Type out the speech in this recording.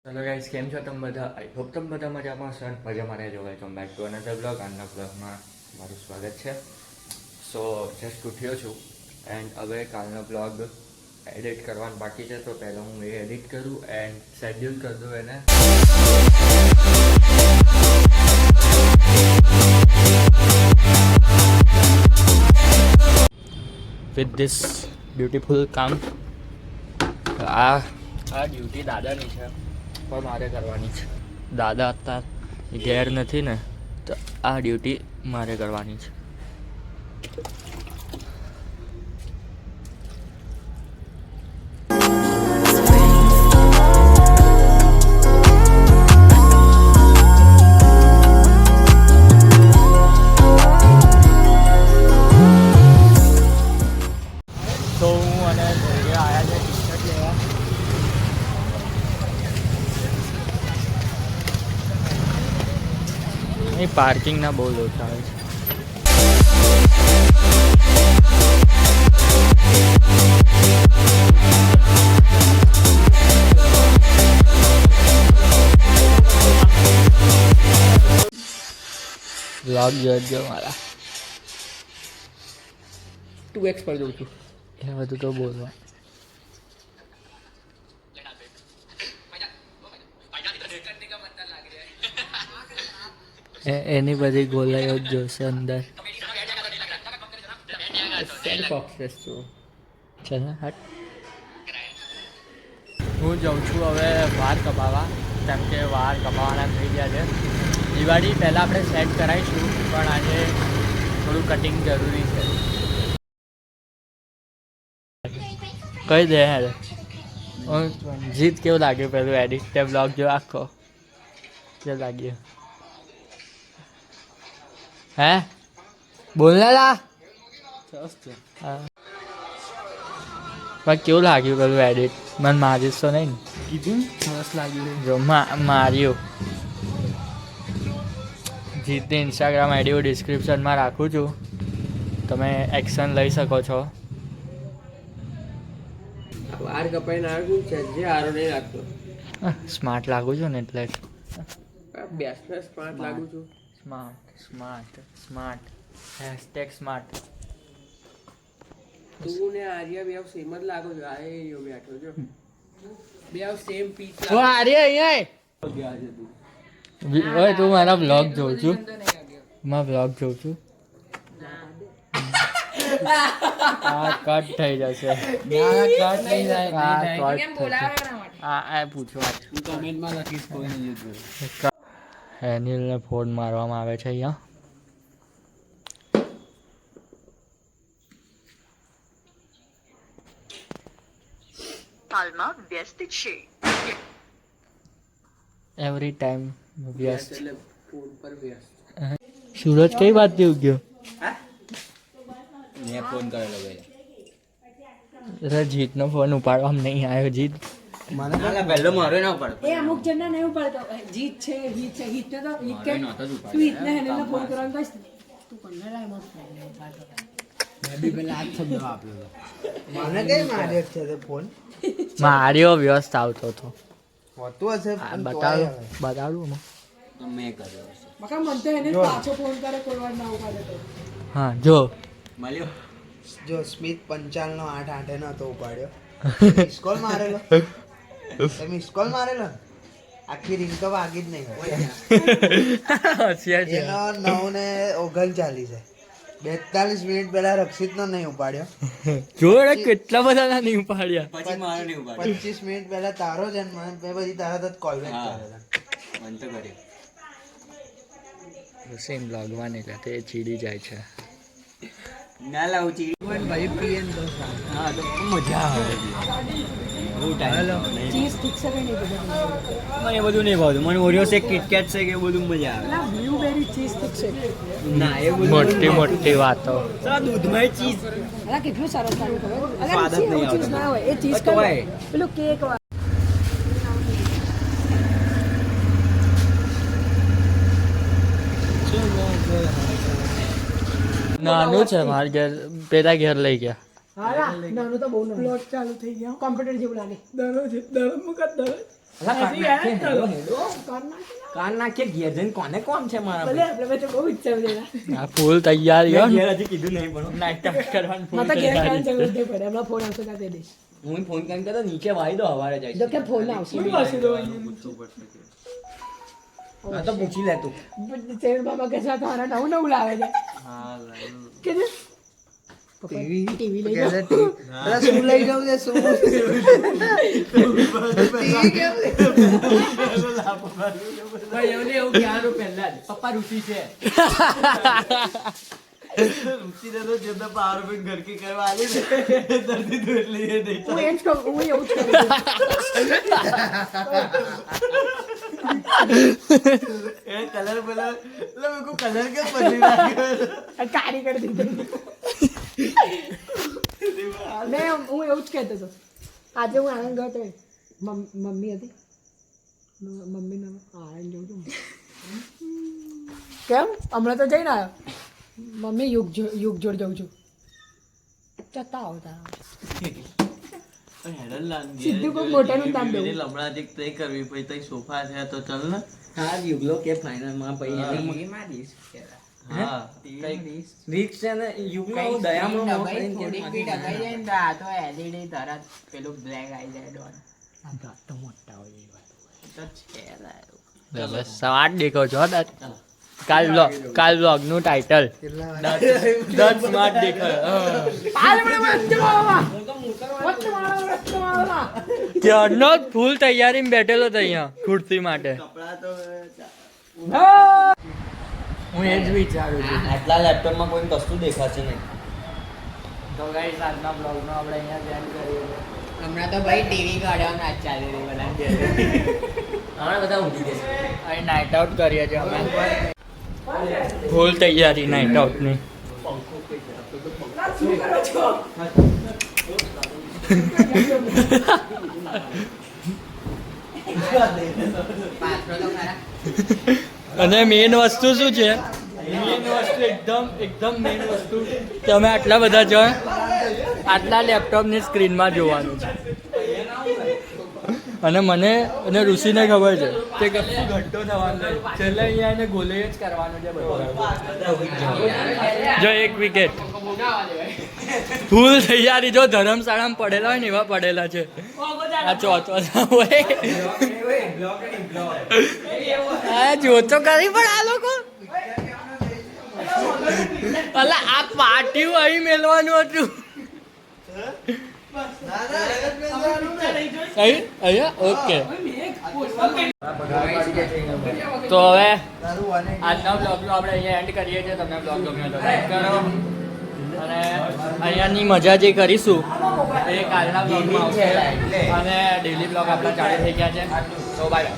Hello guys, કેમ છો તમે બધા? આઈ હોપ તમે બધા મજામાં હશો. મજામાં રહેજો. Welcome back to another blog. આજના બ્લોગમાં મારું સ્વાગત છે. સો જસ્ટ ઉઠ્યો છું એન્ડ હવે કાલનો બ્લોગ એડિટ કરવાનું બાકી છે, તો પહેલાં હું એ એડિટ કરું એન્ડ શેડ્યુલ કરી દઉં એને. વિથ ધીસ બ્યુટીફુલ કામ. આ ડ્યુટી દાદાની છે પણ મારે કરવાની છે. દાદા અત્યારે ઘેર નથી ને, તો આ ડ્યુટી મારે કરવાની છે. તો હું અને ઘરે આવ્યા છે ટી શર્ટ લેવા. અહીં પાર્કિંગના બહુ લોચા આવે છે. વ્લોગ જોજો મારા 2x પર દઉં છું. એ બધું તો બોલવા એની બધી ગોલાઈઓ જ જોશે અંદર. સેલ્ફ ઓબ્સેસ છું. ચાલ હટ. હું જાઉં છું હવે વાળ કપાવવા, કેમ કે વાળ કપાવવાના થઈ ગયા છે. દિવાળી પહેલાં આપણે સેટ કરાવીશું, પણ આજે થોડું કટિંગ જરૂરી છે. કહી દે યાર. જીત કેવું લાગ્યું પેલું એડિટ તે બ્લોગ જો આખો કેવું લાગ્યું? હે બોલને લા. હા પણ કેવું લાગ્યું પેલું એડિટ? મને મારીશ તો નહીં ને? કીધું સરસ લાગ્યું. જો માર્યું. જીતની ઇન્સ્ટાગ્રામ આઈડી હું ડિસ્ક્રિપ્શનમાં રાખું છું, તમે એક્શન લઈ શકો છો. વાર કપાઈને આવ્યું છે જે હારો નહીં લાગતો. સ્માર્ટ લાગુ છું ને એટલે. બેસને સ્માર્ટ લાગુ છું. Smart smart smart hashtag smart. તું ને આર્ય બે સેમ જ લાગો છો. આ યો બેઠો છો, બે સેમ પીસ ઓ આર્ય અહીંયા ઓય તું મારા બ્લોગ જોઉં છું, મારા બ્લોગ જોઉં છું. આ કટ થઈ જશે. કટ નહીં જાય. આ પૂછો કમેન્ટમાં લખીશ કોઈ નહીં જોતું. એનિલને ફોન મારવામાં આવે છે અહીંયા. હાલમાં વ્યસ્ત છે. એવરી ટાઈમ વ્યસ્ત. એટલે ફોન પર વ્યસ્ત. સૂરજ કઈ વાત થી ઉગ્યો? મેં ફોન કરેલો ભાઈ. જીતનો ફોન ઉપાડવામાં નહીં આવ્યો. જીત મને પહેલો મારો ના પડતો. એ અમુક જણને નહીં ઉપાડતો. જીત છે હિતને તો હિત કે તું હિતને હેને ફોન કરવાનું કહીશ ને તું કોને લાય મત ફોન ઉપાડતો. મેં બી પેલા આ શબ્દ વાપર્યો હતો. મને કઈ માર્યો છે તે ફોન? માર્યો વ્યસ્ત આવતો હતો. હોતું હશે બતાડું મેં કર્યો હશે. બકા મન તો એને પાછો ફોન કરે કોઈ વાર ના ઉપાડે તો. હા જો મળ્યો. જો સ્મિત 55 નો 8 નતો ઉપાડ્યો. મિસ કોલ મારેલો. મિસ કોલ મારેલો. આખી રિંગ તો વાગી જ નહીં. હોશિયાર છે. એનો 9:39 છે. 42 મિનિટ પહેલા રક્ષિત નો નહીં ઉપાડ્યો. જોડે કેટલા બધા ના નહીં ઉપાડ્યા. પછી મારો નહીં ઉપાડ્યો. 25 મિનિટ પહેલા તારો જ અને મેં પછી તારા તો કોલ બેક કરેલા. મન તો કર્યો. સેમ બ્લોગમાં નહીં તે ચીડી જાય છે. ના લાવું ચીડી ભાઈ પીએન તો હા તો મજા આવે. ચીઝ ઠીક છે કે નહીં બધું? મને એ બધું નહીં ભાવતું. મને ઓરિયો છે, કિટકેટ છે કે એ બધું મજા આવે. ના બ્લુબેરી ચીઝ ઠીક છે. ના એ બધું મોટી મોટી વાતો. સાલા દૂધમાં ચીઝ અલા કેટલું સરસ લાગે ખબર? સ્વાદ જ નહીં ચીઝ આવતો. ના હોય એ ચીઝ તો કરે હોય. પેલું કેક નાનું છે મારા ઘેર, પેલા ઘેર લઈ ગયા. હા નાનું તો બહુ નાનું. પ્લોટ ચાલુ થઈ ગયા. કોમ્પ્યુટર જેવું લાગે. દરરોજ દરરોજ મુકત દરરોજ કાન નાખીએ ઘેર જઈને કોને કોમ છે મારા ભલે આપણે વચ્ચે બહુ ઈચ્છા છે એના. આ ફૂલ તૈયાર મેં યો ઘેર હજી કીધું નહીં પણ નાઇટ ટાઈમ કરવાનું મારે તો ઘેર ખાવાની જરૂર નહીં પડે હમણાં ફોન આવશે ત્યાં દઈ દઈશ હું ફોન કરીને કહેતો નીચે વાઈ દો હવારે જાય જો કે ફોન આવશે હા તો પૂછી લે તું શેર બાબા કે છે તમારા નવું નવું લાવે છે કે છે ટીવી લઈ જાઓ. અરે શું લઈ જાઉં છે શું ટીવી કેમ લઈ? ભાઈ એવું નહીં, એવું કહેવાનું પહેલા જ પપ્પા રૂચિ છે હું એ જ કહું હું એવું જ કરું છું. કાળી કરી દીધી મેં હું એવું જ કહેતો હતો આજે હું આનંદ ગયો તો મમ્મી હતી મમ્મી આનંદ જઉં છું કેમ હમણાં તો જઈને આવ્યો મમ્મી યુગ જોડ જઉં છું જતા આવતા સીધું કોઈ મોટાનું નામ દેવું સોફા છે તો ચલ ને હા યુગલો કે ફાઇનલ માં પછી રીત છે ને યુગલો દયામાં સ્માર્ટ દેખો છો કાલ બ્લોગ નું ટાઇટલ દસ સ્માર્ટ દેખો ત્યારનો જ ફૂલ તૈયારીમાં બેઠેલો હતો અહીંયા ખુરશી માટે હું એ જ વિચારું છું આટલા લેપટોપમાં કોઈ કશું દેખાશે નહીં તો ગાઈસ આજના બ્લોગનો આપણે અહીંયા જ એન્ડ કરીએ હમણાં તો ભાઈ ટીવી કાઢવાના જ ચાલી રહી બધા હમણાં બધા ઊંઘી જશે અહીં નાઇટ આઉટ કરીએ છીએ અમે ફૂલ તૈયારી નાઇટ આઉટની અને મેઇન વસ્તુ શું છે મેઇન વસ્તુ એકદમ મેઇન વસ્તુ તમે આટલા બધા જણ આટલા લેપટોપની સ્ક્રીનમાં જોવાનું છે અને મને અને ઋષિને ખબર છે કે કશું ઘંટો થવાનું નહીં છેલ્લે અહીંયા એને ગોલે જ કરવાનું છે બધું જો એક વિકેટ ફૂલ તૈયારી જો ધર્મશાળામાં પડેલા હોય ને એવા પડેલા છે આ ચોથો હોય હા જોતો કરી પણ આ લોકો અલા આ પાટિયું અહીં મેલવાનું હતું અહીંયા ઓકે તો હવે આજના બ્લોગનો આપણે અહીંયા એન્ડ કરીએ છીએ તમને બ્લોગ ગમ્યો તો લાઈક કરો અને અહીંયાની મજા જે કરીશું એ કાલના બ્લોગમાં આવશે અને ડેલી બ્લોગ આપણા ચાલુ થઈ ગયા છે તો બાય